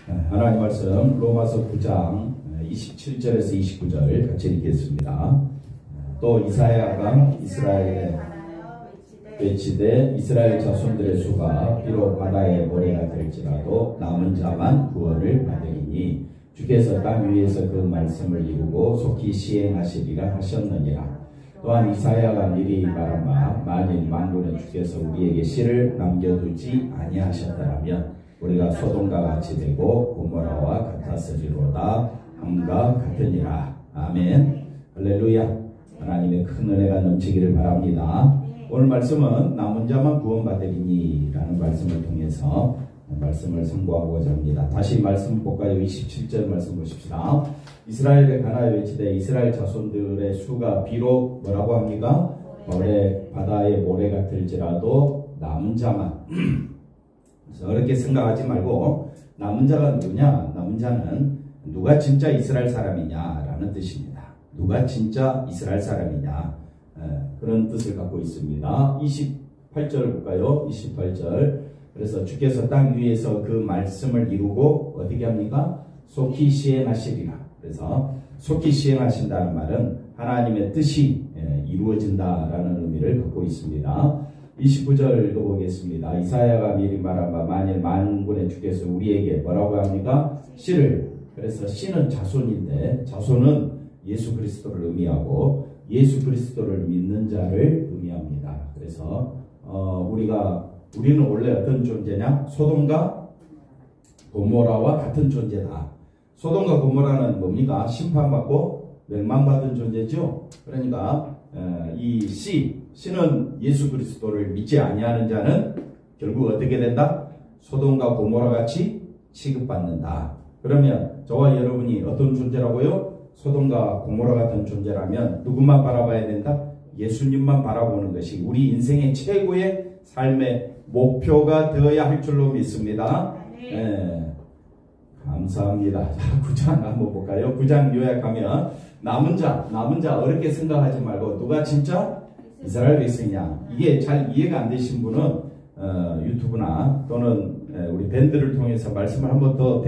하나님 말씀 로마서 9장 27절에서 29절 같이 읽겠습니다. 또 이사야가 이스라엘에 외치되 이스라엘 자손들의 수가 비록 바다의 모래가 될지라도 남은 자만 구원을 받으리니 주께서 땅 위에서 그 말씀을 이루고 속히 시행하시리라 하셨느니라. 또한 이사야가 미리 말한 바 만일 만군의 주께서 우리에게 씨를 남겨두지 아니하셨다라면 우리가 소돔과 같이 되고 고모라와 같았으리로다 함과 같으니라. 아멘. 할렐루야. 하나님의 큰 은혜가 넘치기를 바랍니다. 오늘 말씀은 남은 자만 구원받으리니 라는 말씀을 통해서 말씀을 선고하고자 합니다. 다시 말씀 볼까요? 27절 말씀 보십시다. 이스라엘에 관하여 외치되 이스라엘 자손들의 수가 비록 뭐라고 합니까? 바다의 모래 같을지라도 남은 자만. 그래서 어렵게 생각하지 말고 남은 자가 누구냐? 남은 자는 누가 진짜 이스라엘 사람이냐라는 뜻입니다. 누가 진짜 이스라엘 사람이냐, 그런 뜻을 갖고 있습니다. 28절 볼까요? 28절. 그래서 주께서 땅 위에서 그 말씀을 이루고 어떻게 합니까? 속히 시행하시리라. 그래서 속히 시행하신다는 말은 하나님의 뜻이 이루어진다라는 의미를 갖고 있습니다. 29절 읽어보겠습니다. 이사야가 미리 말한 바 만일 만군의 주께서 우리에게 뭐라고 합니까? 씨를. 그래서 씨는 자손인데 자손은 예수 그리스도를 의미하고 예수 그리스도를 믿는 자를 의미합니다. 그래서 우리는 원래 어떤 존재냐? 소돔과 고모라와 같은 존재다. 소돔과 고모라는 뭡니까? 심판받고 멸망받은 존재죠. 그러니까 이 씨는 예수 그리스도를 믿지 아니하는 자는 결국 어떻게 된다? 소돔과 고모라 같이 취급받는다. 그러면 저와 여러분이 어떤 존재라고요? 소돔과 고모라 같은 존재라면 누구만 바라봐야 된다? 예수님만 바라보는 것이 우리 인생의 최고의 삶의 목표가 되어야 할 줄로 믿습니다. 네. 감사합니다. 자, 9장 한번 볼까요? 9장 요약하면 남은 자 어렵게 생각하지 말고 누가 진짜 이스라엘 백성이냐. 이게 잘 이해가 안 되신 분은 유튜브나 또는 우리 밴드를 통해서 말씀을 한번 더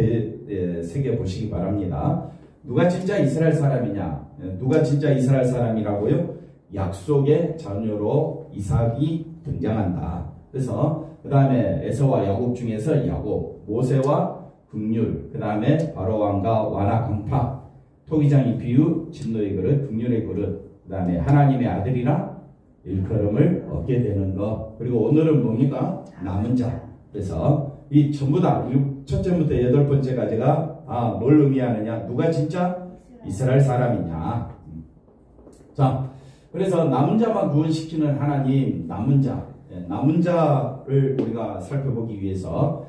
새겨보시기 바랍니다. 누가 진짜 이스라엘 사람이냐? 누가 진짜 이스라엘 사람이라고요? 약속의 자녀로 이삭이 등장한다. 그래서 그 다음에 에서와 야곱 중에서 야곱, 모세와 긍휼, 그 다음에 바로왕과 완화 강파, 토기장이 비유, 진노의 그릇, 긍휼의 그릇, 그 다음에 하나님의 아들이나 일컬음을 얻게 되는 것. 그리고 오늘은 뭡니까? 남은 자. 그래서 이 전부 다 첫째부터 8번째까지가 뭘 의미하느냐? 누가 진짜 이스라엘 사람이냐? 자, 그래서 남은 자만 구원시키는 하나님, 남은 자를 우리가 살펴보기 위해서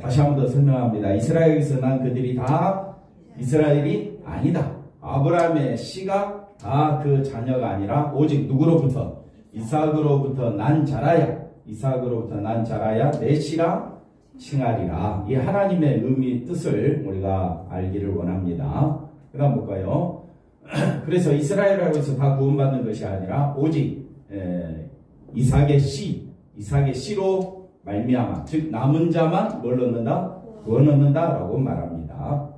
다시 한 번 더 설명합니다. 이스라엘에서 난 그들이 다 이스라엘이 아니다. 아브라함의 씨가 다 그 자녀가 아니라 오직 누구로부터? 이삭으로부터 난 자라야 내 씨라 칭하리라. 이 하나님의 의미 뜻을 우리가 알기를 원합니다. 그 다음 볼까요? 그래서 이스라엘이라고 해서 다 구원받는 것이 아니라 오직 이삭의 씨로 말미암아, 즉 남은 자만 뭘 얻는다? 구원 얻는다라고 말합니다.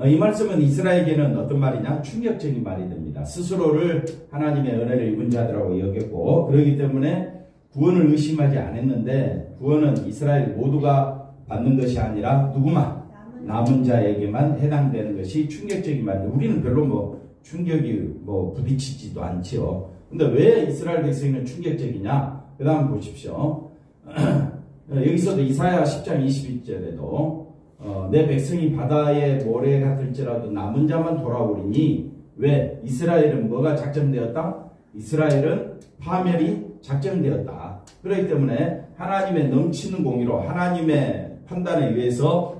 이 말씀은 이스라엘에게는 어떤 말이냐? 충격적인 말이 됩니다. 스스로를 하나님의 은혜를 입은 자들하고 여겼고, 그렇기 때문에 구원을 의심하지 않았는데, 구원은 이스라엘 모두가 받는 것이 아니라 누구만? 남은 자에게만 해당되는 것이 충격적인 말입니다. 우리는 별로 충격이 부딪히지도 않지요. 근데 왜 이스라엘 백성은 충격적이냐? 그 다음 보십시오. 여기서도 이사야 10장 22절에도 내 백성이 바다의 모래 같을지라도 남은 자만 돌아오리니, 왜? 이스라엘은 뭐가 작정되었다? 이스라엘은 파멸이 작정되었다. 그렇기 때문에 하나님의 넘치는 공의로 하나님의 판단에 의해서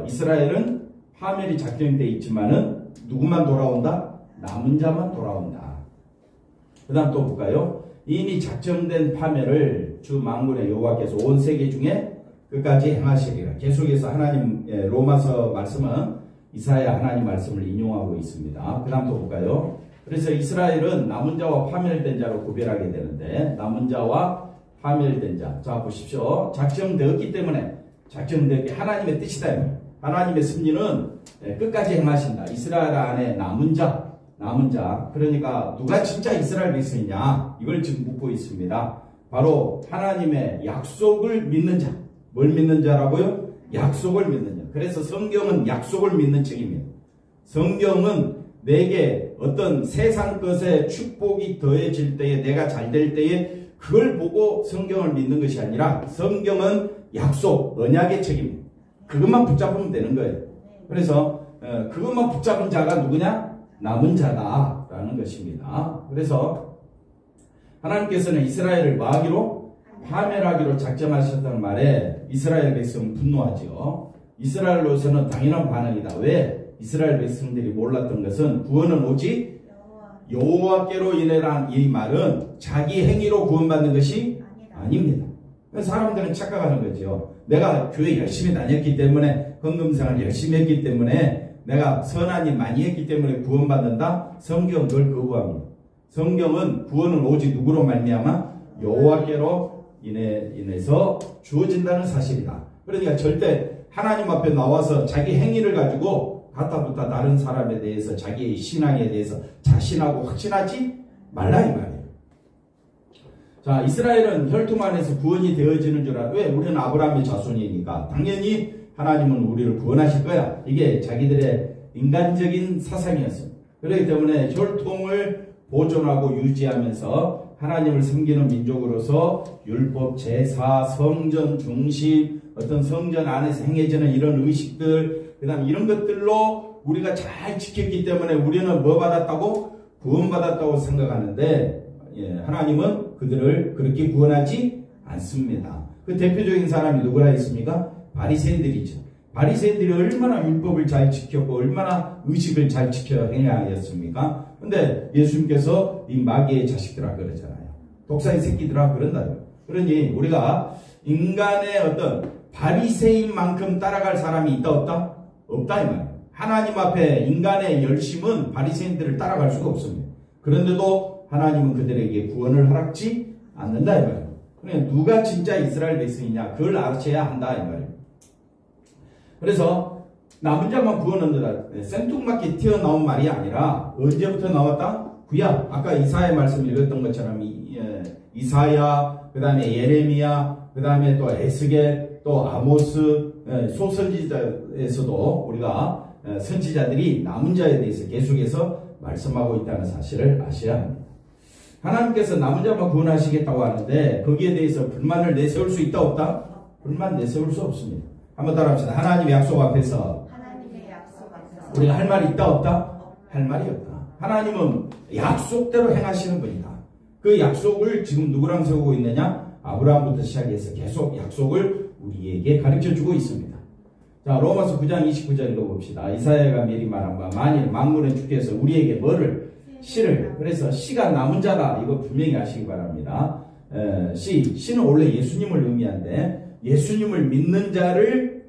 이스라엘은 파멸이 작정되어 있지만은 누구만 돌아온다? 남은 자만 돌아온다. 그 다음 또 볼까요? 이미 작정된 파멸을 주 만군의 여호와께서 온 세계 중에 끝까지 행하시리라. 계속해서 하나님 로마서 말씀은 이사야 하나님 말씀을 인용하고 있습니다. 그 다음 또 볼까요? 그래서 이스라엘은 남은 자와 파멸된 자로 구별하게 되는데, 남은 자와 파멸된 자. 자, 보십시오. 작정되었기 때문에 작정되게 하나님의 뜻이다. 하나님의 섭리는 끝까지 행하신다. 이스라엘 안에 남은 자. 그러니까 누가 진짜 이스라엘 백성이냐 이걸 지금 묻고 있습니다. 바로 하나님의 약속을 믿는 자. 뭘 믿는 자라고요? 약속을 믿는 자. 그래서 성경은 약속을 믿는 책입니다. 성경은 내게 어떤 세상 것에 축복이 더해질 때에 내가 잘 될 때에 그걸 보고 성경을 믿는 것이 아니라 성경은 약속, 언약의 책입니다. 그것만 붙잡으면 되는 거예요. 그래서 그것만 붙잡은 자가 누구냐? 남은 자다라는 것입니다. 그래서 하나님께서는 이스라엘을 뭐 하기로? 파멸하기로 작정하셨다는 말에 이스라엘 백성은 분노하죠. 이스라엘로서는 당연한 반응이다. 왜? 이스라엘 백성들이 몰랐던 것은 구원은 오직 여호와께로 인해란 이 말은 자기 행위로 구원받는 것이 아닙니다. 사람들은 착각하는 거죠. 내가 교회 열심히 다녔기 때문에 헌금생활 열심히 했기 때문에 내가 선한 일 많이 했기 때문에 구원받는다? 성경은 그걸 거부합니다. 성경은 구원은 오직 누구로 말미암아? 여호와께로 인해서 주어진다는 사실이다. 그러니까 절대 하나님 앞에 나와서 자기 행위를 가지고 갖다붙다 다른 사람에 대해서 자기의 신앙에 대해서 자신하고 확신하지 말라 이 말이에요. 자, 이스라엘은 혈통 안에서 구원이 되어지는 줄 알아. 왜? 우리는 아브라함의 자손이니까 당연히 하나님은 우리를 구원하실 거야. 이게 자기들의 인간적인 사상이었습니다. 그렇기 때문에 혈통을 보존하고 유지하면서 하나님을 섬기는 민족으로서 율법, 제사, 성전 중심, 어떤 성전 안에서 행해지는 이런 의식들, 그 다음에 이런 것들로 우리가 잘 지켰기 때문에 우리는 뭐 받았다고? 구원받았다고 생각하는데 하나님은 그들을 그렇게 구원하지 않습니다. 그 대표적인 사람이 누구라 했습니까? 바리새인들이죠. 바리새인들이 얼마나 율법을 잘 지켰고 얼마나 의식을 잘 지켜 행하였습니까? 근데 예수님께서 이 마귀의 자식들아 그러잖아요. 독사의 새끼들아 그런다요. 그러니 우리가 인간의 어떤 바리새인만큼 따라갈 사람이 있다 없다? 없다 이 말이에요. 하나님 앞에 인간의 열심은 바리새인들을 따라갈 수가 없습니다. 그런데도 하나님은 그들에게 구원을 허락지 않는다 이 말이에요. 그러니까 누가 진짜 이스라엘 백성이냐 그걸 아셔야 한다 이 말이에요. 그래서 남은 자만 구원한다. 생뚱맞게 튀어나온 말이 아니라 언제부터 나왔다? 구약. 아까 이사야 말씀 읽었던 것처럼 이사야, 그 다음에 예레미야, 그 다음에 또 에스겔, 또 아모스, 소선지자에서도 우리가 선지자들이 남은 자에 대해서 계속해서 말씀하고 있다는 사실을 아셔야 합니다. 하나님께서 남은 자만 구원하시겠다고 하는데 거기에 대해서 불만을 내세울 수 있다 없다? 불만 내세울 수 없습니다. 한번 따라합시다. 하나님의 약속 앞에서 우리가 할 말이 있다 없다? 할 말이 없다. 하나님은 약속대로 행하시는 분이다. 그 약속을 지금 누구랑 세우고 있느냐? 아브라함부터 시작해서 계속 약속을 우리에게 가르쳐주고 있습니다. 자, 로마서 9장 29절 읽어봅시다. 이사야가 미리 말한 바 만일 만물의 주께서 우리에게 뭐를? 씨를. 그래서 씨가 남은 자다. 이거 분명히 아시기 바랍니다. 씨는 원래 예수님을 의미하는데 예수님을 믿는 자를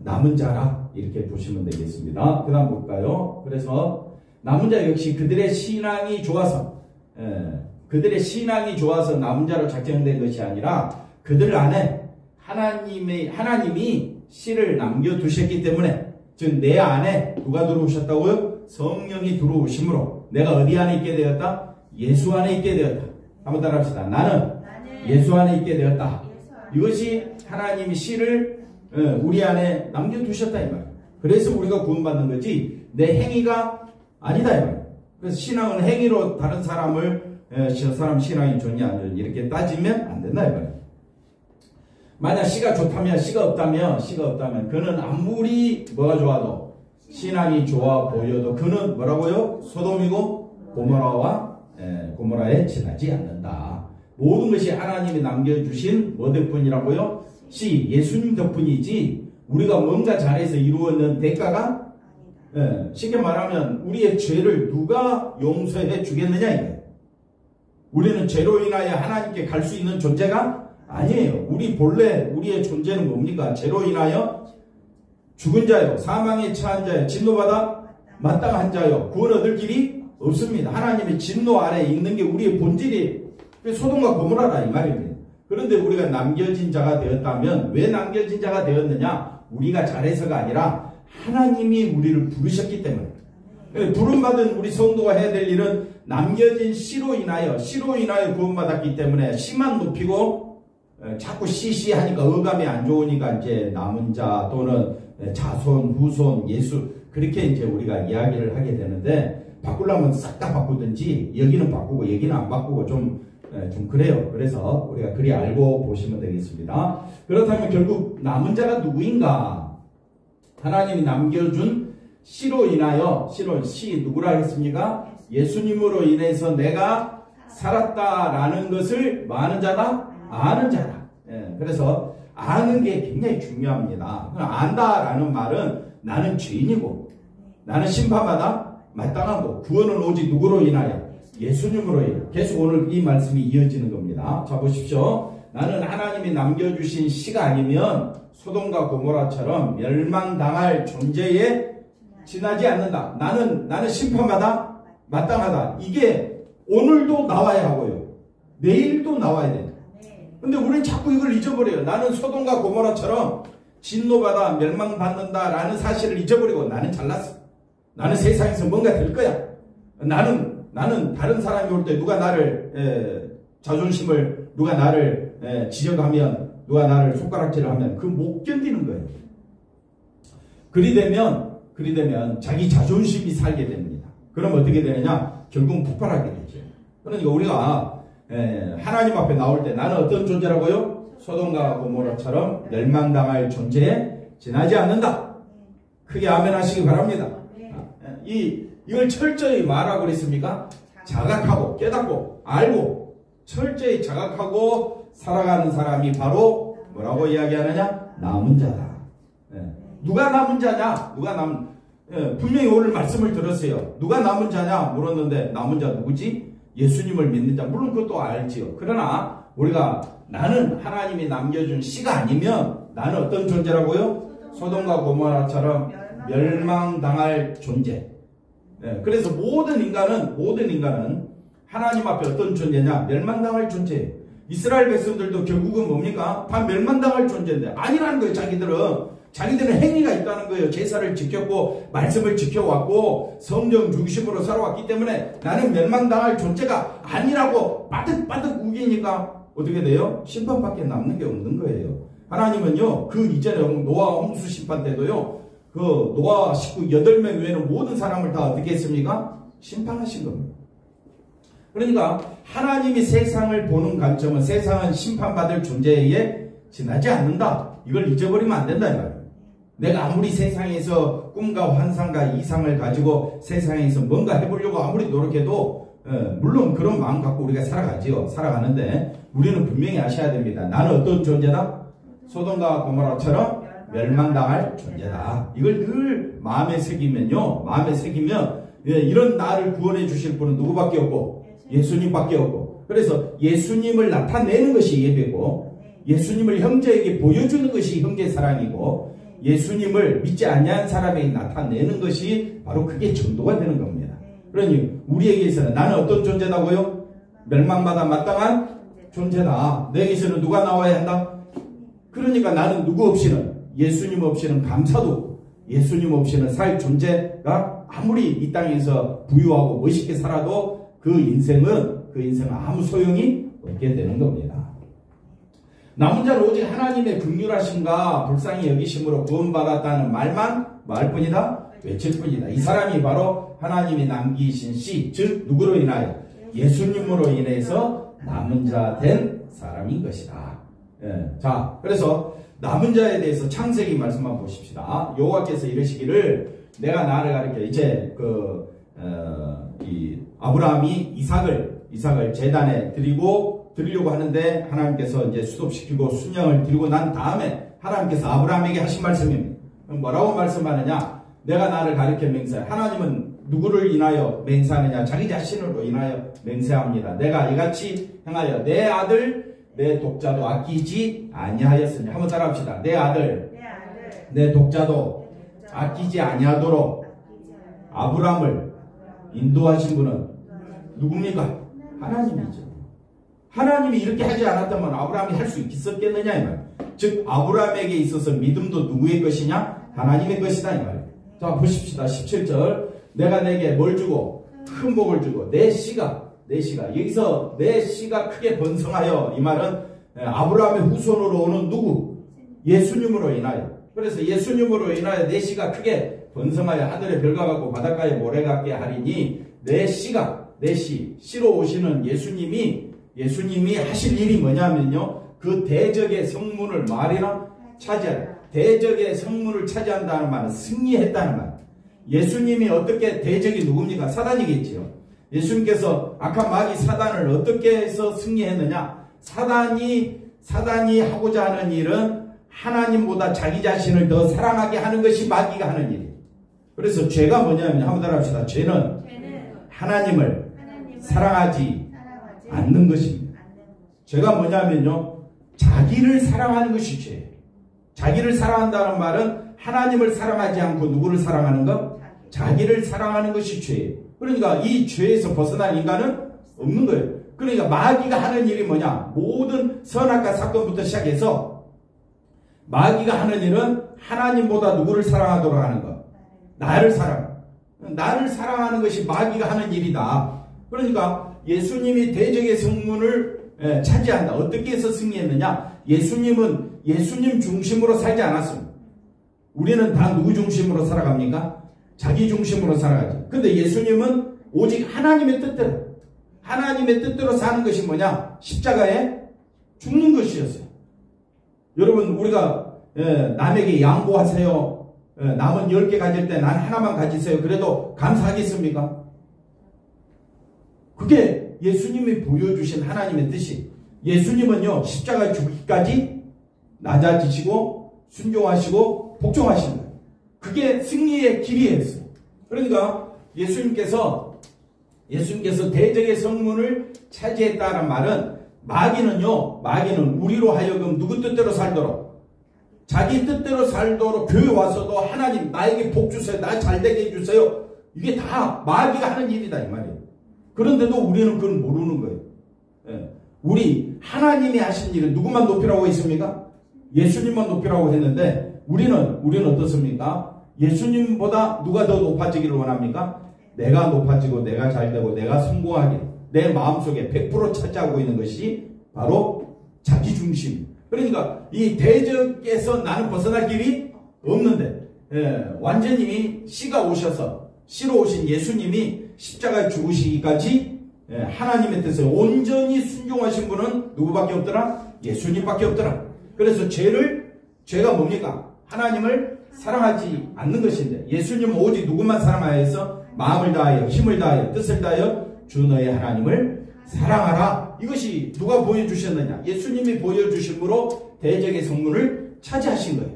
남은 자라 이렇게 보시면 되겠습니다. 그 다음 볼까요? 그래서 남은 자 역시 그들의 신앙이 좋아서 남은 자로 작정된 것이 아니라 그들 안에 하나님이 씨를 남겨두셨기 때문에 즉 내 안에 누가 들어오셨다고요? 성령이 들어오심으로 내가 어디 안에 있게 되었다? 예수 안에 있게 되었다. 한번 따라합시다. 나는 예수 안에 있게 되었다. 이것이 하나님이 씨를 우리 안에 남겨두셨다 이 말이에요. 그래서 우리가 구원받는 거지 내 행위가 아니다 이 말이에요. 그래서 신앙은 행위로 다른 사람을 저 사람 신앙이 좋냐 안 좋냐 이렇게 따지면 안 된다 이 말이에요. 만약 씨가 좋다면 씨가 없다면 그는 아무리 뭐가 좋아도 신앙이 좋아 보여도 그는 뭐라고요? 소돔이고 고모라에 지나지 않는다. 모든 것이 하나님이 남겨주신 뭐 덕분이라고요? 씨, 예수님 덕분이지 우리가 뭔가 잘해서 이루었는 대가가 쉽게 말하면 우리의 죄를 누가 용서해 주겠느냐 이거예요. 우리는 죄로 인하여 하나님께 갈 수 있는 존재가 아니에요. 우리의 존재는 뭡니까? 죄로 인하여 죽은 자요, 사망에 처한 자요, 진노받아 마땅한 자요, 구원 얻을 길이 없습니다. 하나님의 진노 아래에 있는 게 우리의 본질이에요. 소돔과 고모라다 이 말입니다. 그런데 우리가 남겨진 자가 되었다면 왜 남겨진 자가 되었느냐? 우리가 잘해서가 아니라 하나님이 우리를 부르셨기 때문에. 부름받은 우리 성도가 해야 될 일은 남겨진 씨로 인하여 구원받았기 때문에 씨만 높이고 자꾸 씨하니까 어감이 안 좋으니까 이제 남은 자 또는 자손, 후손, 예수 그렇게 이제 우리가 이야기를 하게 되는데 바꾸려면 싹 다 바꾸든지 여기는 바꾸고 여기는 안 바꾸고 좀 그래요. 그래서 우리가 그리 알고 보시면 되겠습니다. 그렇다면 결국 남은 자가 누구인가? 하나님이 남겨준 씨로 인하여 씨 누구라 했습니까? 예수님으로 인해서 내가 살았다라는 것을 뭐 하는 자다? 아는 자다. 그래서 아는 게 굉장히 중요합니다. 안다라는 말은 나는 죄인이고 나는 심판받아 마땅하고 구원은 오직 누구로 인하여? 예수님으로 인하여. 계속 오늘 이 말씀이 이어지는 겁니다. 자 보십시오. 나는 하나님이 남겨주신 씨가 아니면 소돔과 고모라처럼 멸망당할 존재에 지나지 않는다. 나는 심판받아 마땅하다. 이게 오늘도 나와야 하고요. 내일도 나와야 돼요. 근데 우리는 자꾸 이걸 잊어버려요. 나는 소돔과 고모라처럼 진노받아 멸망받는다라는 사실을 잊어버리고 나는 잘났어. 나는 세상에서 뭔가 될 거야. 나는 다른 사람이 올 때 누가 나를 자존심을 누가 나를 지적하면 누가 나를 손가락질을 하면 그 못 견디는 거예요. 그리 되면 자기 자존심이 살게 됩니다. 그럼 어떻게 되느냐? 결국은 폭발하게 되죠. 그러니까 우리가 하나님 앞에 나올 때 나는 어떤 존재라고요? 소돔과 고모라처럼 멸망당할 존재에 지나지 않는다. 크게 아멘 하시기 바랍니다. 이걸 철저히 말하고 그랬습니까? 자각하고 깨닫고 알고 철저히 자각하고 살아가는 사람이 바로 뭐라고 이야기하느냐? 남은 자다. 누가 남은 자냐? 분명히 오늘 말씀을 들었어요. 누가 남은 자냐? 물었는데 남은 자 누구지? 예수님을 믿는 자. 물론 그것도 알지요. 그러나 우리가 나는 하나님이 남겨준 씨가 아니면 나는 어떤 존재라고요? 소돔과 고모라처럼 멸망당할 존재. 그래서 모든 인간은 하나님 앞에 어떤 존재냐? 멸망당할 존재예요. 이스라엘 백성들도 결국은 뭡니까? 다 멸망당할 존재인데 아니라는 거예요. 자기들은 행위가 있다는 거예요. 제사를 지켰고 말씀을 지켜왔고 성령 중심으로 살아왔기 때문에 나는 멸망당할 존재가 아니라고 바득바득 우기니까 어떻게 돼요? 심판밖에 남는 게 없는 거예요. 하나님은요, 그 이전에 노아 홍수 심판 때도요, 그 노아 식구 8명 외에는 모든 사람을 다 어떻게 했습니까? 심판하신 겁니다. 그러니까 하나님이 세상을 보는 관점은 세상은 심판받을 존재에 지나지 않는다. 이걸 잊어버리면 안 된다 이 말이에요. 내가 아무리 세상에서 꿈과 환상과 이상을 가지고 세상에서 뭔가 해보려고 아무리 노력해도 물론 그런 마음 갖고 우리가 살아가지요. 살아가는데 우리는 분명히 아셔야 됩니다. 나는 어떤 존재다? 소돔과 고모라처럼 멸망당할 존재다. 이걸 늘 마음에 새기면 이런 나를 구원해 주실 분은 누구밖에 없고 예수님밖에 없고, 그래서 예수님을 나타내는 것이 예배고 예수님을 형제에게 보여주는 것이 형제 사랑이고 예수님을 믿지 아니한 사람에게 나타내는 것이 바로 그게 전도가 되는 겁니다. 그러니 우리에게서는 나는 어떤 존재다고요? 멸망받아 마땅한 존재다. 내게서는 누가 나와야 한다? 그러니까 나는 누구 없이는, 예수님 없이는 감사도 없고 예수님 없이는 살 존재가 아무리 이 땅에서 부유하고 멋있게 살아도 그 인생은 아무 소용이 없게 되는 겁니다. 남은 자는 오직 하나님의 긍휼하심과 불쌍히 여기심으로 구원받았다는 말할 뿐이다. 외칠 뿐이다. 이 사람이 바로 하나님이 남기신 씨, 즉 누구로 인하여? 예수님으로 인해서 남은 자 된 사람인 것이다. 자, 그래서 남은 자에 대해서 창세기 말씀만 보십시다. 여호와께서 이르시기를 내가 나를 가리켜 이제 이 아브라함이 이삭을 제단에 드리려고 하는데 하나님께서 이제 수독시키고 순양을 드리고 난 다음에 하나님께서 아브라함에게 하신 말씀입니다. 뭐라고 말씀하느냐? 내가 나를 가리켜 맹세해. 하나님은 누구를 인하여 맹세하느냐? 자기 자신으로 인하여 맹세합니다. 내가 이같이 행하여 내 아들 내 독자도 아끼지 아니하였으니. 한번 따라합시다. 내 아들 내 독자도 아끼지 아니하도록 아브라함을 인도하신 분은 누굽니까? 하나님이죠. 하나님이 이렇게 하지 않았다면 아브라함이 할 수 있었겠느냐 이 말. 즉 아브라함에게 있어서 믿음도 누구의 것이냐? 하나님의 것이다 이 말. 자 보십시다. 17절 내가 내게 뭘 주고 큰 복을 주고 내 씨가 여기서 내 씨가 크게 번성하여 이 말은 아브라함의 후손으로 오는 누구? 예수님으로 인하여. 그래서 예수님으로 인하여 내 씨가 크게 번성하여 하늘의 별과 같고 바닷가의 모래 같게 하리니 내 씨로 오시는 예수님이 하실 일이 뭐냐면요. 그 대적의 성문을 말이나 차지하라. 대적의 성문을 차지한다는 말은 승리했다는 말. 예수님이 어떻게 대적이 누굽니까? 사단이겠지요. 예수님께서 악한 마귀 사단을 어떻게 해서 승리했느냐? 사단이 하고자 하는 일은 하나님보다 자기 자신을 더 사랑하게 하는 것이 마귀가 하는 일이에요. 그래서 죄가 뭐냐면 한번 따라합시다. 죄는 하나님을 사랑하지 않는 것입니다. 죄가 뭐냐면요. 자기를 사랑하는 것이 죄예요. 자기를 사랑한다는 말은 하나님을 사랑하지 않고 누구를 사랑하는 것? 자기를 사랑하는 것이 죄예요. 그러니까 이 죄에서 벗어난 인간은 없는 거예요. 그러니까 마귀가 하는 일이 뭐냐? 모든 선악과 사건부터 시작해서 마귀가 하는 일은 하나님보다 누구를 사랑하도록 하는 것? 나를 사랑하는 것이 마귀가 하는 일이다. 그러니까 예수님이 대적의 성문을 차지한다. 어떻게 해서 승리했느냐? 예수님은 예수님 중심으로 살지 않았습니다. 우리는 다 누구 중심으로 살아갑니까? 자기 중심으로 살아가죠. 근데 예수님은 오직 하나님의 뜻대로 사는 것이 뭐냐? 십자가에 죽는 것이었어요. 여러분 우리가 남에게 양보하세요. 남은 10개 가질 때 난 하나만 가지세요. 그래도 감사하겠습니까? 그게 예수님이 보여주신 하나님의 뜻이. 예수님은요 십자가에 죽기까지 낮아지시고 순종하시고 복종하신 거예요. 그게 승리의 길이었어요. 그러니까 예수님께서 대적의 성문을 차지했다는 말은 마귀는 우리로 하여금 누구 뜻대로 살도록, 자기 뜻대로 살도록 교회 와서도 하나님 나에게 복 주세요, 나 잘되게 해주세요, 이게 다 마귀가 하는 일이다 이 말이에요. 그런데도 우리는 그걸 모르는 거예요. 우리 하나님이 하신 일은 누구만 높이라고 했습니까? 예수님만 높이라고 했는데 우리는 어떻습니까? 예수님보다 누가 더 높아지기를 원합니까? 내가 높아지고 내가 잘되고 내가 성공하게 내 마음속에 100% 차지하고 있는 것이 바로 자기중심. 그러니까 이 대적에서 나는 벗어날 길이 없는데 완전히 씨로 오신 예수님이 십자가에 죽으시기까지 하나님의 뜻에 온전히 순종하신 분은 누구밖에 없더라? 예수님밖에 없더라. 그래서 죄가 뭡니까? 하나님을 사랑하지 않는 것인데 예수님은 오직 누구만 사랑하여서 마음을 다하여 힘을 다하여 뜻을 다하여 주 너의 하나님을 사랑하라. 이것이 누가 보여주셨느냐? 예수님이 보여주심으로 대적의 성문을 차지하신 거예요.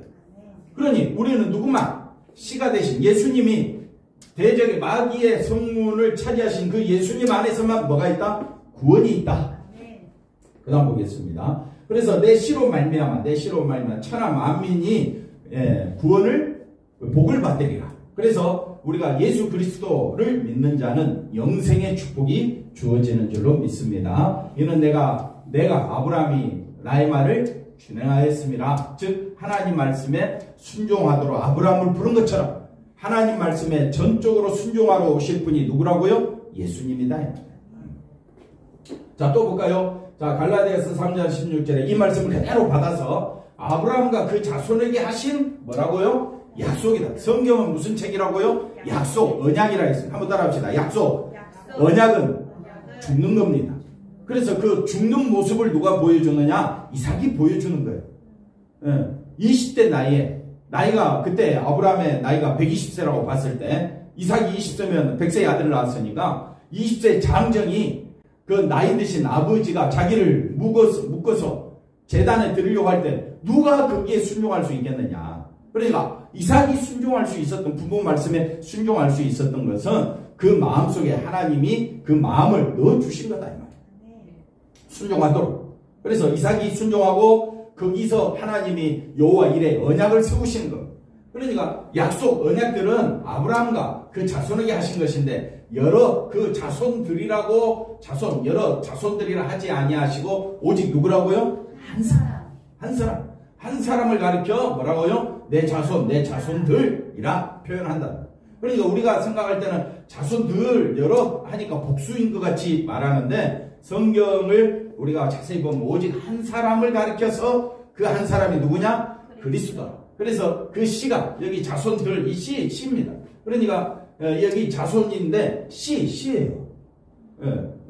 그러니 우리는 누구만 씨가 되신 예수님이 대적의 마귀의 성문을 차지하신 그 예수님 안에서만 뭐가 있다? 구원이 있다. 그 다음 보겠습니다. 그래서 내 씨로 말미암아 천하 만민이 구원을 복을 받으리라. 그래서 우리가 예수 그리스도를 믿는 자는 영생의 축복이 주어지는 줄로 믿습니다. 이는 내가 아브라함이 나의 말을 준행하였습니다. 즉 하나님 말씀에 순종하도록 아브라함을 부른 것처럼 하나님 말씀에 전적으로 순종하러 오실 분이 누구라고요? 예수님이다. 자, 또 볼까요? 자, 갈라디아서 3장 16절에 이 말씀을 그대로 받아서 아브라함과 그 자손에게 하신 뭐라고요? 약속이다. 성경은 무슨 책이라고요? 약속, 언약이라 했습니다. 한번 따라합시다. 약속. 언약은 죽는 겁니다. 그래서 그 죽는 모습을 누가 보여주느냐? 이삭이 보여주는 거예요. 20대 나이가 그때 아브라함의 나이가 120세라고 봤을 때 이삭이 20세면 100세의 아들을 낳았으니까 20세 장정이 그 나이 드신 아버지가 자기를 묶어서 제단에 드리려고 할 때 누가 거기에 순종할 수 있겠느냐? 그러니까 이삭이 순종할 수 있었던 부모 말씀에 순종할 수 있었던 것은 그 마음속에 하나님이 그 마음을 넣어주신 거다 이 말이에요. 순종하도록. 그래서 이삭이 순종하고 거기서 하나님이 여호와 이레 언약을 세우시는 것. 그러니까 약속, 언약들은 아브라함과 그 자손에게 하신 것인데 여러 그 자손들이라고 여러 자손들이라 하지 아니하시고 오직 누구라고요? 한 사람을 가리켜 뭐라고요? 내 자손, 내 자손들이라 표현한다. 그러니까 우리가 생각할 때는 자손들 여러 하니까 복수인 것 같이 말하는데 성경을 우리가 자세히 보면 오직 한 사람을 가리켜서 그 한 사람이 누구냐? 그리스도. 그래서 그 씨가 여기 자손들 이 씨입니다. 그러니까 여기 자손인데 씨예요.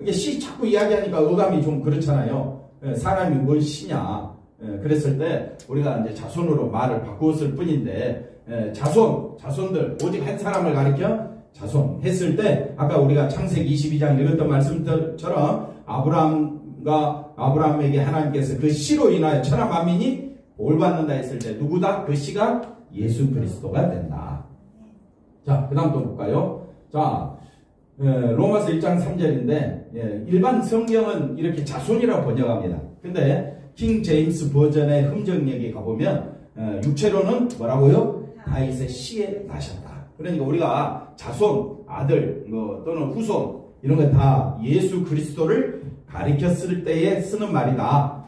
이게 씨 자꾸 이야기하니까 어감이 좀 그렇잖아요. 사람이 뭘 씨냐? 그랬을 때 우리가 이제 자손으로 말을 바꾸었을 뿐인데 자손들 오직 한 사람을 가리켜 자손 했을 때 아까 우리가 창세기 22장 읽었던 말씀처럼 아브라함에게 하나님께서 그 씨로 인하여 천하 만민이 올 받는다 했을 때 누구다? 그 씨가 예수 그리스도가 된다. 자, 그 다음 또 볼까요? 자, 로마서 1장 3절인데 일반 성경은 이렇게 자손이라고 번역합니다. 근데 킹 제임스 버전의 흠정역에 가보면 육체로는 뭐라고요? 다윗의 씨에 나셨다. 그러니까 우리가 자손, 아들 또는 후손 이런 거 다 예수 그리스도를 가리켰을 때에 쓰는 말이다.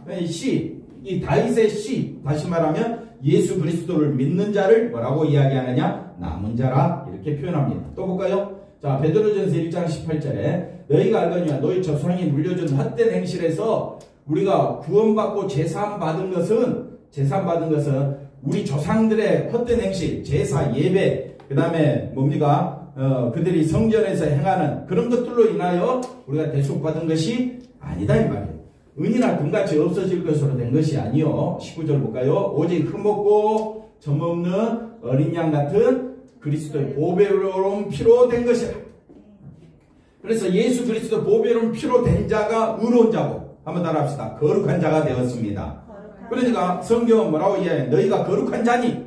이 다윗의 씨, 다시 말하면 예수 그리스도를 믿는 자를 뭐라고 이야기하느냐? 남은 자라 이렇게 표현합니다. 또 볼까요? 자, 베드로전서 1장 18절에 너희가 알거니와 너희 조상이 물려준 헛된 행실에서 우리가 구원받고 제사받은 것은 우리 조상들의 헛된 행실, 제사, 예배, 그 다음에 뭡니까? 그들이 성전에서 행하는 그런 것들로 인하여 우리가 대속받은 것이 아니다 이 말이에요. 은이나 금같이 없어질 것으로 된 것이 아니요. 19절 볼까요? 오직 흠없고 점없는 어린 양 같은 그리스도의 보배로운 피로 된 것이라. 그래서 예수 그리스도 보배로운 피로 된 자가 의로운 자고 한번 따라합시다. 거룩한 자가 되었습니다. 그러니까 성경은 뭐라고 이야기해? 너희가 거룩한 자니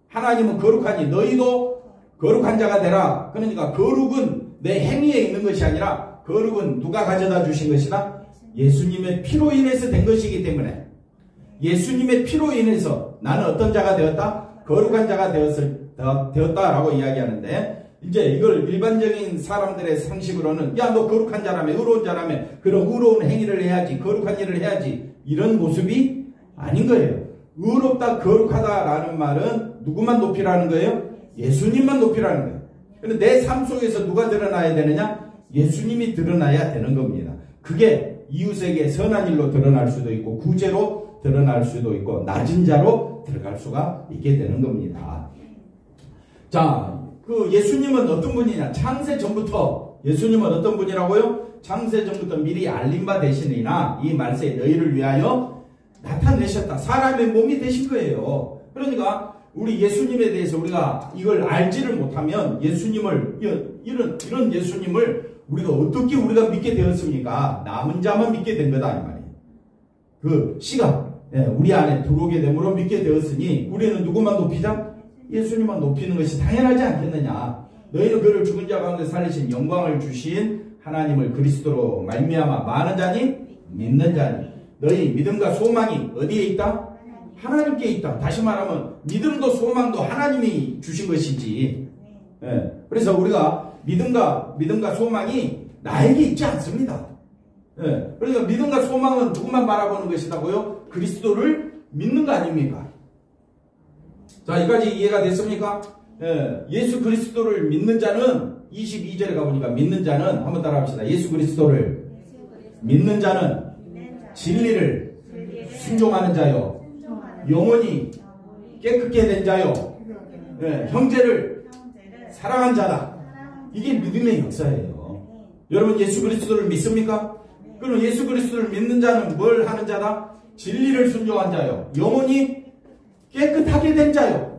하나님은 거룩하니 너희도 거룩한 자가 되라. 그러니까 거룩은 내 행위에 있는 것이 아니라 거룩은 누가 가져다 주신 것이다? 예수님의 피로 인해서 된 것이기 때문에 예수님의 피로 인해서 나는 어떤 자가 되었다? 거룩한 자가 되었다라고 이야기하는데 이제 이걸 일반적인 사람들의 상식으로는 야, 너 거룩한 자라며 의로운 자라며 그런 의로운 행위를 해야지 거룩한 일을 해야지 이런 모습이 아닌 거예요. 의롭다 거룩하다라는 말은 누구만 높이라는 거예요? 예수님만 높이라는 거예요. 근데 내 삶 속에서 누가 드러나야 되느냐? 예수님이 드러나야 되는 겁니다. 그게 이웃에게 선한 일로 드러날 수도 있고 구제로 드러날 수도 있고 낮은 자로 들어갈 수가 있게 되는 겁니다. 자, 그 예수님은 어떤 분이냐? 창세 전부터 예수님은 어떤 분이라고요? 창세 전부터 미리 알린 바 되시니나 이 말세에 너희를 위하여 나타내셨다. 사람의 몸이 되신 거예요. 그러니까 우리 예수님에 대해서 우리가 이걸 알지를 못하면 예수님을 이런 예수님을 우리가 어떻게 우리가 믿게 되었습니까? 남은 자만 믿게 된 거다 이 말이에요. 그 씨가 우리 안에 들어오게 됨으로 믿게 되었으니 우리는 누구만 높이자? 예수님만 높이는 것이 당연하지 않겠느냐. 너희는 그를 죽은 자 가운데 살리신 영광을 주신 하나님을 그리스도로 말미암아 많은 자니 믿는 자니 너희 믿음과 소망이 어디에 있다? 하나님께 있다. 다시 말하면 믿음도 소망도 하나님이 주신 것이지. 그래서 우리가 믿음과 소망이 나에게 있지 않습니다. 그러니까 믿음과 소망은 누구만 바라보는 것이라고요? 그리스도를 믿는 거 아닙니까? 자, 여기까지 이해가 됐습니까? 예수 그리스도를 믿는 자는 22절에 가보니까 믿는 자는 한번 따라합시다. 예수 그리스도를 믿는 자는 진리를 순종하는 자요. 영원히 깨끗게 된 자요. 형제를 사랑한 자다. 이게 믿음의 역사예요. 여러분 예수 그리스도를 믿습니까? 그럼 예수 그리스도를 믿는 자는 뭘 하는 자다? 진리를 순종한 자요. 영원히 깨끗하게 된 자요.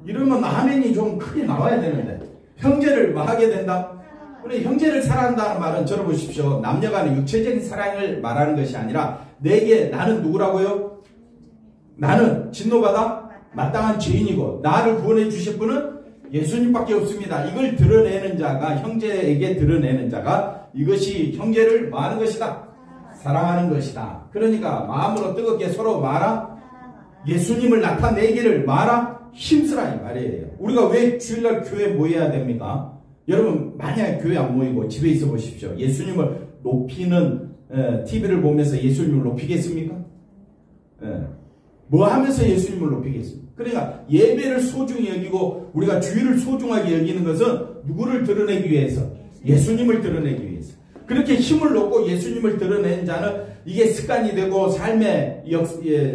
이러면 아멘이 좀 크게 나와야 되는데 형제를 뭐 하게 된다? 우리 형제를 사랑한다는 말은 들어보십시오. 남녀간의 육체적인 사랑을 말하는 것이 아니라 내게 나는 누구라고요? 나는 진노받아 마땅한 죄인이고 나를 구원해 주실 분은 예수님밖에 없습니다. 이걸 드러내는 자가 형제에게 드러내는 자가 이것이 형제를 뭐 하는 것이다? 사랑하는 것이다. 그러니까 마음으로 뜨겁게 서로 말아 예수님을 나타내기를 말아 힘쓰라 이 말이에요. 우리가 왜 주일날 교회 모여야 됩니까? 여러분 만약에 교회 안 모이고 집에 있어 보십시오. 예수님을 높이는 TV를 보면서 예수님을 높이겠습니까? 뭐 하면서 예수님을 높이겠습니까? 그러니까 예배를 소중히 여기고 우리가 주일을 소중하게 여기는 것은 누구를 드러내기 위해서? 예수님을 드러내기 위해서. 그렇게 힘을 놓고 예수님을 드러낸 자는 이게 습관이 되고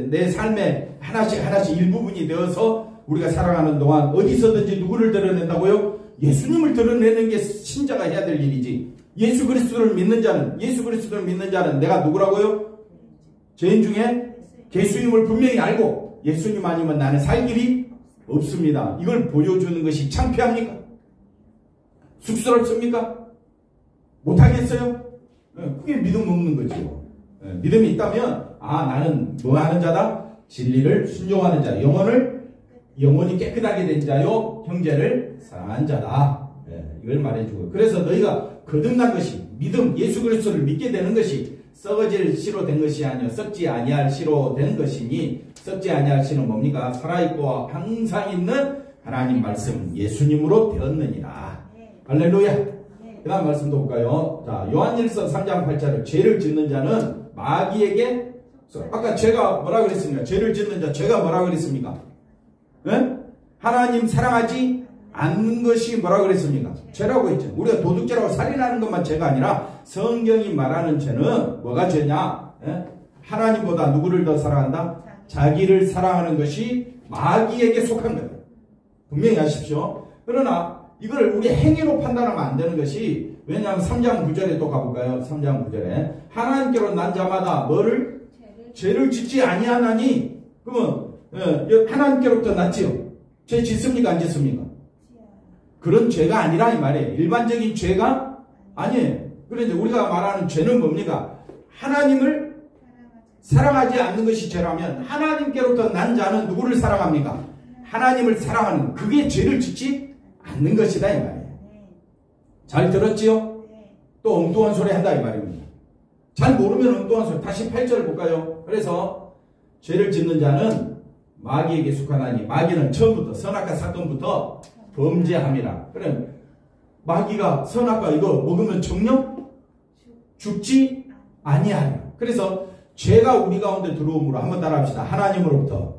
내 삶의 하나씩 일부분이 되어서 우리가 살아가는 동안 어디서든지 누구를 드러낸다고요? 예수님을 드러내는 게 신자가 해야 될 일이지. 예수 그리스도를 믿는 자는 내가 누구라고요? 죄인 중에 예수님을 분명히 알고 예수님 아니면 나는 살 길이 없습니다. 이걸 보여주는 것이 창피합니까? 쑥스럽습니까? 못하겠어요? 그게 믿음 없는 거죠. 믿음이 있다면 나는 뭐 하는 자다? 진리를 순종하는 자, 영혼이 깨끗하게 된 자요 형제를 사랑하는 자다. 이걸 말해주고, 그래서 너희가 거듭난 것이 믿음, 예수 그리스도를 믿게 되는 것이 썩어질 씨로 된 것이 아니요 썩지 아니할 씨로 된 것이니, 썩지 아니할 씨는 뭡니까? 살아있고 항상 있는 하나님 말씀 예수님으로 되었느니라. 할렐루야. 그 다음 말씀도 볼까요? 자, 요한일서 3장 8절에 죄를 짓는 자는 마귀에게, 아까 죄가 뭐라 그랬습니까? 죄를 짓는 자, 죄가 뭐라 그랬습니까? 하나님 사랑하지 않는 것이 뭐라 그랬습니까? 죄라고 했죠. 우리가 도둑죄라고 살인하는 것만 죄가 아니라 성경이 말하는 죄는 뭐가 죄냐? 하나님보다 누구를 더 사랑한다? 자기를 사랑하는 것이 마귀에게 속한 거예요. 분명히 아십시오. 그러나 이걸 우리 행위로 판단하면 안 되는 것이, 왜냐하면 3장 9절에 또 가볼까요? 3장 9절에 하나님께로 난 자마다 뭐를? 죄를 짓지 아니하나니. 그러면 하나님께로부터 났지요. 죄 짓습니까? 안 짓습니까? 그런 죄가 아니라 이 말이에요. 일반적인 죄가 아니에요. 그런데 우리가 말하는 죄는 뭡니까? 하나님을 사랑하지 않는 것이 죄라면 하나님께로부터 난 자는 누구를 사랑합니까? 하나님을 사랑하는, 그게 죄를 짓지 않는 것이다 이 말이에요. 잘 들었지요? 또 엉뚱한 소리 한다 이 말입니다. 잘 모르면 엉뚱한 소리. 다시 8절을 볼까요? 그래서 죄를 짓는 자는 마귀에게 속하나니, 마귀는 처음부터 선악과 사건부터 범죄함이라. 그럼 마귀가 선악과 이거 먹으면 정령 죽지 아니하리라. 그래서 죄가 우리 가운데 들어옴으로 한번 따라합시다. 하나님으로부터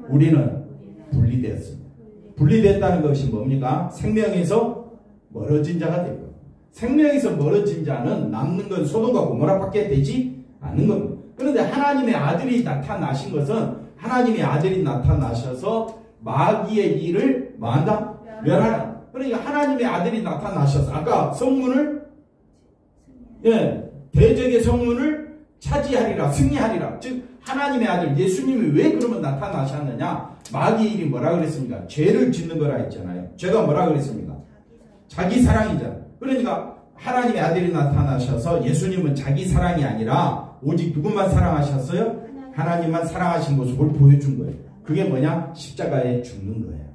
우리는 분리되었습니다. 분리됐다는 것이 뭡니까? 생명에서 멀어진 자가 되고, 생명에서 멀어진 자는 남는 건 소돔과 고모라밖에 되지 않는 겁니다. 그런데 하나님의 아들이 나타나신 것은, 하나님의 아들이 나타나셔서 마귀의 일을 뭐한다? 멸하라. 그러니까 하나님의 아들이 나타나셔서 아까 성문을, 대적의 성문을 차지하리라, 승리하리라. 즉 하나님의 아들 예수님이 왜 그러면 나타나셨느냐? 마귀의 일이 뭐라 그랬습니까? 죄를 짓는 거라 했잖아요. 죄가 뭐라 그랬습니까? 자기 사랑이잖아. 그러니까 하나님의 아들이 나타나셔서 예수님은 자기 사랑이 아니라 오직 누구만 사랑하셨어요? 하나님만 사랑하신 모습을 보여준 거예요. 그게 뭐냐? 십자가에 죽는 거예요.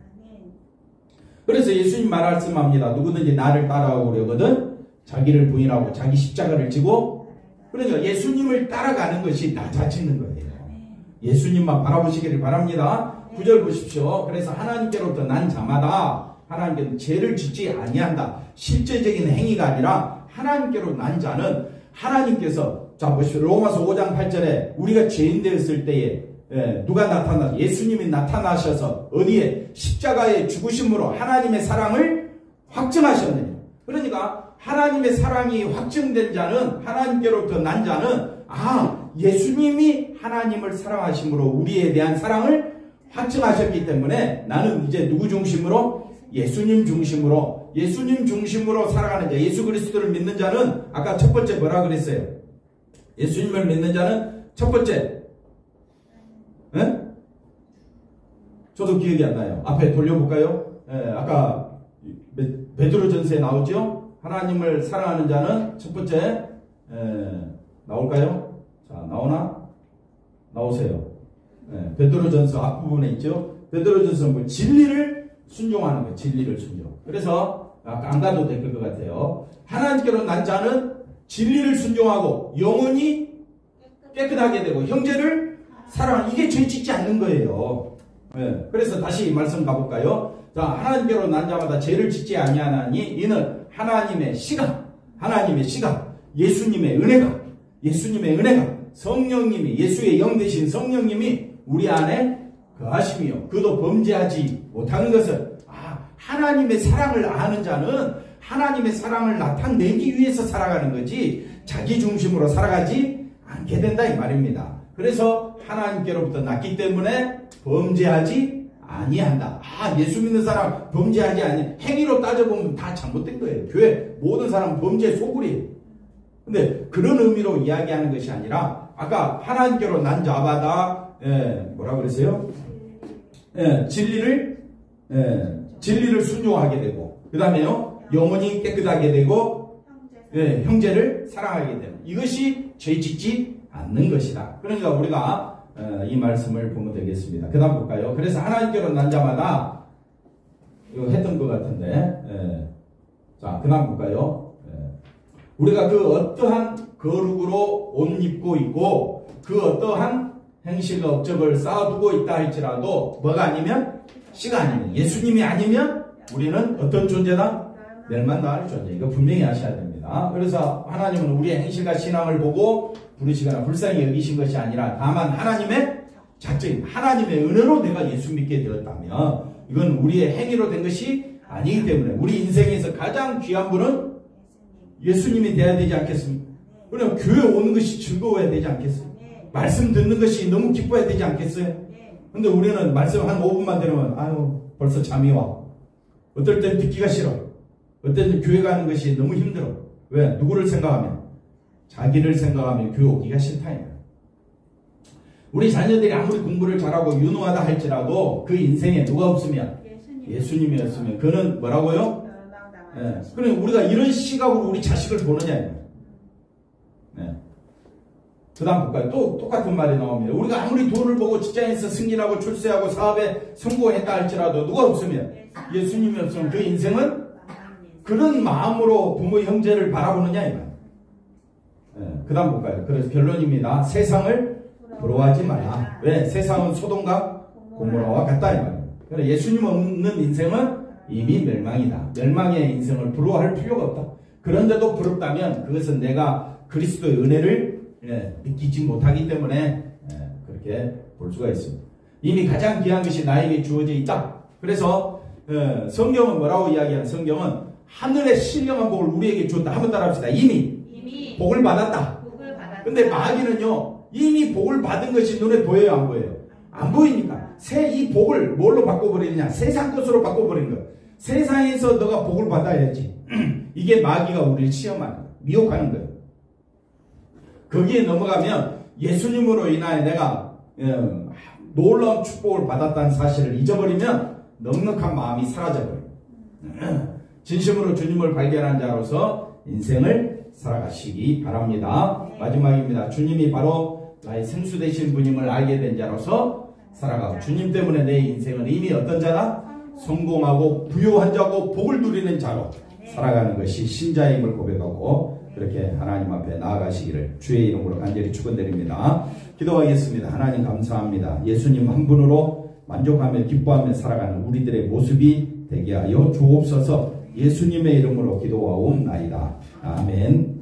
그래서 예수님 말씀합니다. 누구든지 나를 따라오려거든 자기를 부인하고 자기 십자가를 지고, 그러니까 예수님을 따라가는 것이 낮아지는 거예요. 예수님만 바라보시기를 바랍니다. 9절 보십시오. 그래서 하나님께로부터 난 자마다 하나님께로 죄를 짓지 아니한다. 실제적인 행위가 아니라 하나님께로 난 자는 하나님께서, 자 보십시오. 로마서 5장 8절에 우리가 죄인 되었을 때에 누가 나타나? 예수님이 나타나셔서 어디에? 십자가의 죽으심으로 하나님의 사랑을 확증하셨느냐. 그러니까 하나님의 사랑이 확증된 자는, 하나님께로부터 난 자는, 예수님이 하나님을 사랑하심으로 우리에 대한 사랑을 확증하셨기 때문에 나는 이제 누구 중심으로? 예수님 중심으로 살아가는 자, 예수 그리스도를 믿는 자는 아까 첫 번째 뭐라 그랬어요? 예수님을 믿는 자는 첫 번째, 저도 기억이 안 나요. 앞에 돌려볼까요? 아까 베드로전서에 나오죠? 하나님을 사랑하는 자는 첫 번째, 나올까요? 자, 나오세요. 베드로전서 앞부분에 있죠? 베드로전서는 뭐 진리를 순종하는 거예요. 진리를 순종. 그래서 안 가도 될 것 같아요. 하나님께로 난 자는 진리를 순종하고 영혼이 깨끗하게 되고 형제를 사랑하는, 이게 죄 짓지 않는 거예요. 예, 그래서 다시 이 말씀 가볼까요? 자, 하나님께로 난 자마다 죄를 짓지 아니하나니 이는 하나님의 시각, 예수님의 은혜가 성령님이, 예수의 영 되신 성령님이 우리 안에 거하시며 그도 범죄하지 못하는 것은, 하나님의 사랑을 아는 자는 하나님의 사랑을 나타내기 위해서 살아가는 거지 자기 중심으로 살아가지 않게 된다 이 말입니다. 그래서 하나님께로부터 났기 때문에 범죄하지 아니한다. 예수 믿는 사람 범죄하지 아니, 행위로 따져보면 다 잘못된 거예요. 교회 모든 사람 범죄 소굴이에요. 근데 그런 의미로 이야기하는 것이 아니라, 아까 하나님께로 난 자마다 뭐라 그랬어요? 진리를 순종하게 되고, 그 다음에요 영혼이 깨끗하게 되고, 형제를 사랑하게 되는, 이것이 죄 짓지 않는 것이다. 그러니까 우리가 이 말씀을 보면 되겠습니다. 그 다음 볼까요? 그래서 하나님께로 난 자마다, 이거 했던 것 같은데, 자, 그 다음 볼까요? 우리가 그 어떠한 거룩으로 옷 입고 있고 그 어떠한 행실과 업적을 쌓아두고 있다 할지라도 뭐가 아니면, 씨가 아니면, 예수님이 아니면 우리는 어떤 존재다? 멸망당할 존재. 이거 분명히 아셔야 됩니다. 그래서 하나님은 우리의 행실과 신앙을 보고 부르시거나 불쌍히 여기신 것이 아니라 다만 하나님의 작정인, 하나님의 은혜로 내가 예수 믿게 되었다면 이건 우리의 행위로 된 것이 아니기 때문에 우리 인생에서 가장 귀한 분은 예수님이 돼야 되지 않겠습니까? 그럼 교회 오는 것이 즐거워야 되지 않겠어요? 말씀 듣는 것이 너무 기뻐야 되지 않겠어요? 근데 우리는 말씀 한 5분만 들으면 벌써 잠이 와. 어떨 땐 듣기가 싫어. 어떨 땐 교회 가는 것이 너무 힘들어. 왜? 누구를 생각하면? 자기를 생각하면 교회 오기가 싫다. 우리 자녀들이 아무리 공부를 잘하고 유능하다 할지라도 그 인생에 누가 없으면, 예수님이 없으면 그는 뭐라고요? 그럼 우리가 이런 시각으로 우리 자식을 보느냐. 그 다음 볼까요? 또 똑같은 말이 나옵니다. 우리가 아무리 돈을 보고 직장에서 승진하고 출세하고 사업에 성공했다 할지라도 누가 없으면, 예수님이 없으면 그 인생은 그런 마음으로 부모 형제를 바라보느냐 이 말. 그 다음 볼까요? 그래서 결론입니다. 세상을 부러워하지 마라. 왜? 세상은 소돔과 고모라와 같다 이 말입니다. 그래서 예수님 없는 인생은 이미 멸망이다. 멸망의 인생을 부러워할 필요가 없다. 그런데도 부럽다면 그것은 내가 그리스도의 은혜를 느끼지 못하기 때문에 그렇게 볼 수가 있습니다. 이미 가장 귀한 것이 나에게 주어져 있다. 그래서 성경은 뭐라고 이야기하는, 성경은 하늘의 신령한 복을 우리에게 줬다. 한번 따라합시다. 이미 복을 받았다. 근데 마귀는요, 이미 복을 받은 것이 눈에 보여요, 안 보여요? 안 보이니까 이 복을 뭘로 바꿔버리느냐? 세상 것으로 바꿔버린 거예요. 세상에서 너가 복을 받아야지. 이게 마귀가 우리를 시험하는 거예요. 미혹하는 거예요. 거기에 넘어가면 예수님으로 인하여 내가 놀라운 축복을 받았다는 사실을 잊어버리면 넉넉한 마음이 사라져버려요. 진심으로 주님을 발견한 자로서 인생을 살아가시기 바랍니다. 마지막입니다. 주님이 바로 나의 생수 되신 분임을 알게 된 자로서 살아가고, 주님 때문에 내 인생은 이미 어떤 자다? 성공하고 부유한 자고 복을 누리는 자로 살아가는 것이 신자임을 고백하고 그렇게 하나님 앞에 나아가시기를 주의 이름으로 간절히 축원드립니다. 기도하겠습니다. 하나님 감사합니다. 예수님 한 분으로 만족하며 기뻐하며 살아가는 우리들의 모습이 되게 하여 주옵소서. 예수님의 이름으로 기도하옵나이다. 아멘.